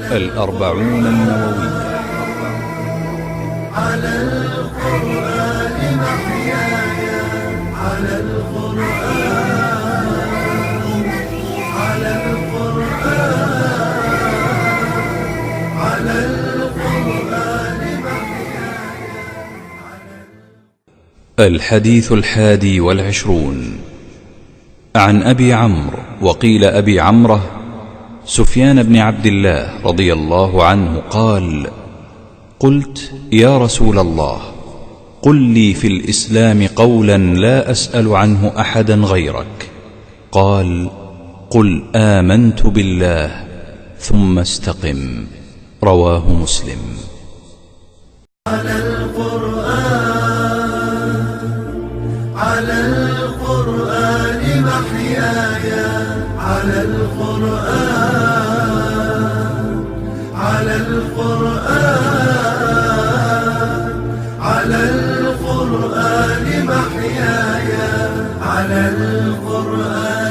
الأربعون النووية. على القرآن محياي، على القرآن، على القرآن، على القرآن محياي. الحديث 21 عن أبي عمرو، وقيل أبي عمره، سفيان بن عبد الله رضي الله عنه قال: قلت يا رسول الله، قل لي في الإسلام قولا لا أسأل عنه أحدا غيرك. قال: قل آمنت بالله ثم استقم. رواه مسلم. على القرآن، على القرآن محياي، على القرآن، على القرآن، على القرآن محياي، على القرآن.